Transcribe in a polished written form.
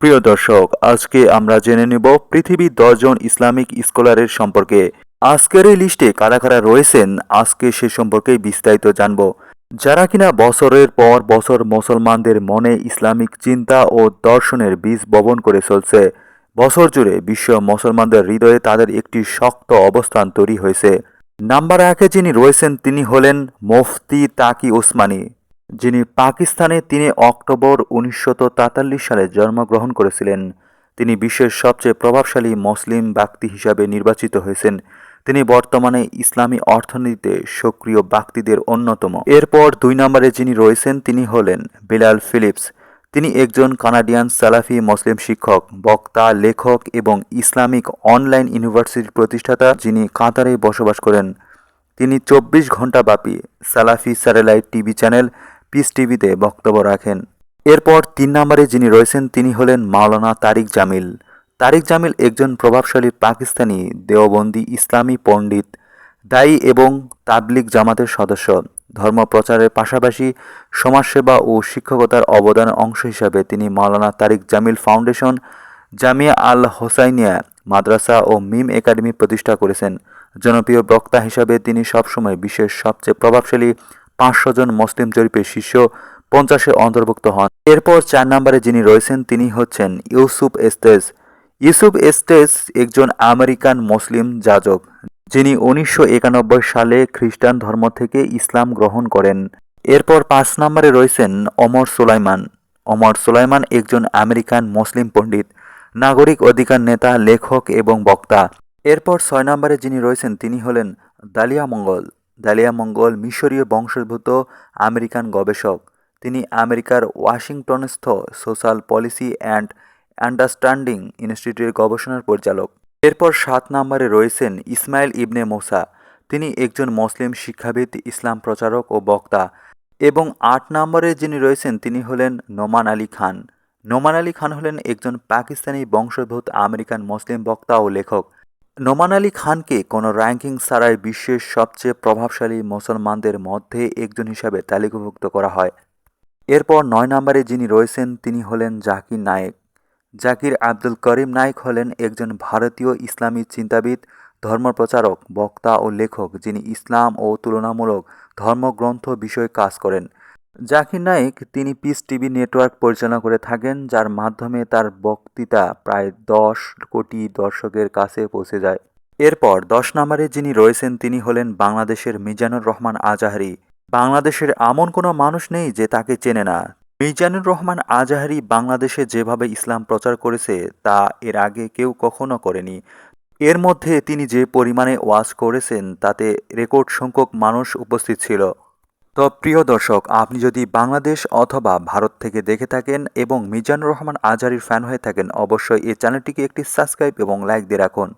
প্রিয় দর্শক, আজকে আমরা জেনে নেব পৃথিবীর ১০ জন ইসলামিক স্কলারের সম্পর্কে। আজকের এই লিস্টে কারা কারা রয়েছেন, আজকে সে সম্পর্কে বিস্তারিত জানব। যারা কিনা বছরের পর বছর মুসলমানদের মনে ইসলামিক চিন্তা ও দর্শনের বীজ বপন করে চলছে। বছর জুড়ে বিশ্ব মুসলমানদের হৃদয়ে তাদের একটি শক্ত অবস্থান তৈরি হয়েছে। নাম্বার ১-এ যিনি রয়েছেন তিনি হলেন মুফতি তাকি ওসমানী, যিনি পাকিস্তানে ৩ অক্টোবর ১৯৪৩ সালে জন্মগ্রহণ করেছিলেন। তিনি বিশ্বের সবচেয়ে প্রভাবশালী মুসলিম ব্যক্তি হিসাবে নির্বাচিত হয়েছেন। তিনি বর্তমানে ইসলামী অর্থনীতিতে সক্রিয় ব্যক্তিদের অন্যতম। এরপর ২ নম্বরে যিনি রয়েছেন তিনি হলেন বিলাল ফিলিপস। তিনি একজন কানাডিয়ান সালাফি মুসলিম শিক্ষক, বক্তা, লেখক এবং ইসলামিক অনলাইন ইউনিভার্সিটির প্রতিষ্ঠাতা, যিনি কাতারে বসবাস করেন। তিনি ২৪ ঘণ্টাব্যাপী সালাফি স্যাটেলাইট টিভি চ্যানেল পিস টিভিতে বক্তব্য রাখেন। এরপর ৩ নম্বরে যিনি রয়েছেন তিনি হলেন মাওলানা তারিক জামিল। তারিক জামিল একজন প্রভাবশালী পাকিস্তানি দেওবন্দি ইসলামী পণ্ডিত, দায়ী এবং তাবলিগ জামাতের সদস্য। ধর্ম প্রচারের পাশাপাশি সমাজসেবা ও শিক্ষকতার অবদানের অংশ হিসাবে তিনি মাওলানা তারিক জামিল ফাউন্ডেশন, জামিয়া আল হোসাইনিয়া মাদ্রাসা ও মিম একাডেমি প্রতিষ্ঠা করেছেন। জনপ্রিয় বক্তা হিসাবে তিনি সবসময় বিশ্বের সবচেয়ে প্রভাবশালী ৫০০ জন মুসলিম জরিপে শীর্ষ ৫০-এ অন্তর্ভুক্ত হন। এরপর ৪ নম্বরে যিনি রয়েছেন তিনি হচ্ছেন ইউসুফ এস্তেজ। ইউসুফ এস্তেজ একজন আমেরিকান মুসলিম যাজক, যিনি ১৯৯১ সালে খ্রিস্টান ধর্ম থেকে ইসলাম গ্রহণ করেন। এরপর ৫ নম্বরে রয়েছেন ওমর সুলাইমান। ওমর সুলাইমান একজন আমেরিকান মুসলিম পণ্ডিত, নাগরিক অধিকার নেতা, লেখক এবং বক্তা। এরপর ৬ নম্বরে যিনি রয়েছেন তিনি হলেন দালিয়া মঙ্গল। দালিয়া মঙ্গল মিশরীয় বংশোদ্ভূত আমেরিকান গবেষক। তিনি আমেরিকার ওয়াশিংটনস্থ সোশ্যাল পলিসি অ্যান্ড আন্ডারস্ট্যান্ডিং ইনস্টিটিউটের গবেষণার পরিচালক। এরপর ৭ নম্বরে রয়েছেন ইসমাইল ইবনে মুসা। তিনি একজন মুসলিম শিক্ষাবিদ, ইসলাম প্রচারক ও বক্তা। এবং ৮ নম্বরে যিনি রয়েছেন তিনি হলেন নোমান আলী খান। নোমান আলী খান হলেন একজন পাকিস্তানি বংশোদ্ভূত আমেরিকান মুসলিম বক্তা ও লেখক। নোমান আলী খানকে কোনো র্যাঙ্কিং ছাড়াই বিশ্বের সবচেয়ে প্রভাবশালী মুসলমানদের মধ্যে একজন হিসাবে তালিকাভুক্ত করা হয়। এরপর ৯ নম্বরে যিনি রয়েছেন তিনি হলেন জাকির নায়েক। জাকির আব্দুল করিম নায়েক হলেন একজন ভারতীয় ইসলামী চিন্তাবিদ, ধর্মপ্রচারক, বক্তা ও লেখক, যিনি ইসলাম ও তুলনামূলক ধর্মগ্রন্থ বিষয়ে কাজ করেন। জাকির নায়েক তিনি পিস টিভি নেটওয়ার্ক পরিচালনা করে থাকেন, যার মাধ্যমে তার বক্তৃতা প্রায় ১০ কোটি দর্শকের কাছে পৌঁছে যায়। এরপর ১০ নম্বরে যিনি রয়েছেন তিনি হলেন বাংলাদেশের মিজানুর রহমান আজাহারি। বাংলাদেশের এমন কোনো মানুষ নেই যে তাকে চেনে না। মিজানুর রহমান আজাহারি বাংলাদেশে যেভাবে ইসলাম প্রচার করেছে তা এর আগে কেউ কখনো করেনি। এর মধ্যে তিনি যে পরিমাণে ওয়াজ করেছেন তাতে রেকর্ড সংখ্যক মানুষ উপস্থিত ছিল। তো প্রিয় দর্শক, আপনি যদি বাংলাদেশ অথবা ভারত থেকে দেখে থাকেন এবং মিজানুর রহমান আজহারীর ফ্যান হয়ে থাকেন, অবশ্যই এই চ্যানেলটিকে একটি সাবস্ক্রাইব এবং লাইক দিয়ে রাখুন।